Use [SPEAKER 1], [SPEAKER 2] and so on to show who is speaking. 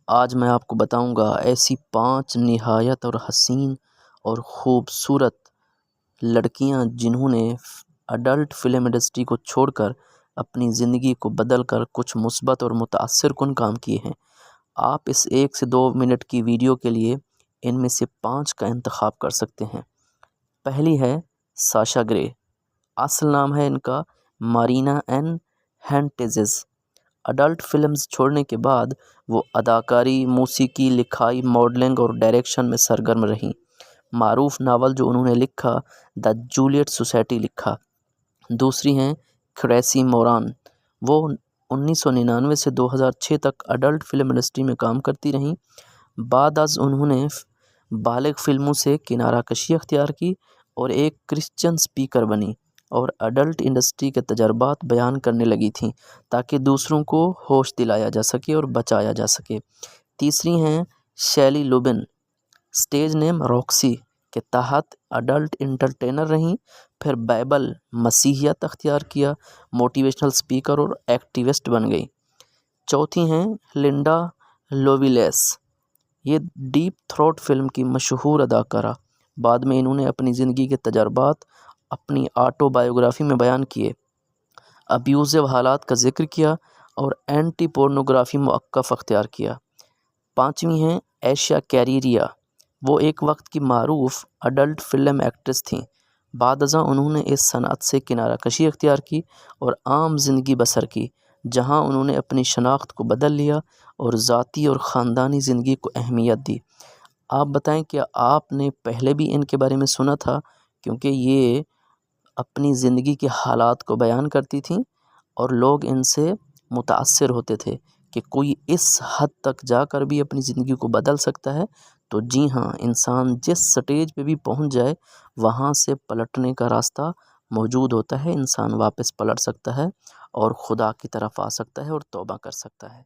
[SPEAKER 1] آج میں آپ کو بتاؤں گا ایسی 5 نہایت اور حسین اور خوبصورت لڑکیاں جنہوں نے اڈلٹ فلم انڈسٹری کو چھوڑ کر اپنی زندگی کو بدل کر کچھ مثبت اور متاثر کن کام کیے ہیں۔ آپ اس 1 سے 2 منٹ کی ویڈیو کے لیے ان میں سے 5 کا انتخاب کر سکتے ہیں۔ پہلی ہے ساشا گرے، اصل نام ہے ان کا مارینا این ہینٹزز۔ اڈلٹ فلمز چھوڑنے کے بعد وہ اداکاری، موسیقی، لکھائی، ماڈلنگ اور ڈائریکشن میں سرگرم رہیں۔ معروف ناول جو انہوں نے لکھا دی جولیٹ سوسائٹی لکھا۔ دوسری ہیں کریسی موران، وہ 1999 سے 2006 تک اڈلٹ فلم انڈسٹری میں کام کرتی رہیں۔ بعد از انہوں نے بالغ فلموں سے کنارہ کشی اختیار کی اور ایک کرسچن سپیکر بنی اور اڈلٹ انڈسٹری کے تجربات بیان کرنے لگی تھیں تاکہ دوسروں کو ہوش دلایا جا سکے اور بچایا جا سکے۔ تیسری ہیں شیلی لوبن، سٹیج نیم روکسی کے تحت اڈلٹ انٹرٹینر رہیں، پھر بائبل مسیحیت اختیار کیا، موٹیویشنل سپیکر اور ایکٹیوسٹ بن گئی۔ چوتھی ہیں لنڈا لوویلیس، یہ ڈیپ تھروٹ فلم کی مشہور اداکارہ۔ بعد میں انہوں نے اپنی زندگی کے تجربات اپنی آٹو بایوگرافی میں بیان کیے، ابیوزو حالات کا ذکر کیا اور اینٹی پورنوگرافی موقف اختیار کیا۔ پانچویں ہیں ایشیا کیریریا، وہ ایک وقت کی معروف اڈلٹ فلم ایکٹریس تھیں۔ بعد ازاں انہوں نے اس صنعت سے کنارہ کشی اختیار کی اور عام زندگی بسر کی، جہاں انہوں نے اپنی شناخت کو بدل لیا اور ذاتی اور خاندانی زندگی کو اہمیت دی۔ آپ بتائیں کہ آپ نے پہلے بھی ان کے بارے میں سنا تھا، کیونکہ یہ اپنی زندگی کے حالات کو بیان کرتی تھیں اور لوگ ان سے متاثر ہوتے تھے کہ کوئی اس حد تک جا کر بھی اپنی زندگی کو بدل سکتا ہے۔ تو جی ہاں، انسان جس سٹیج پہ بھی پہنچ جائے وہاں سے پلٹنے کا راستہ موجود ہوتا ہے، انسان واپس پلٹ سکتا ہے اور خدا کی طرف آ سکتا ہے اور توبہ کر سکتا ہے۔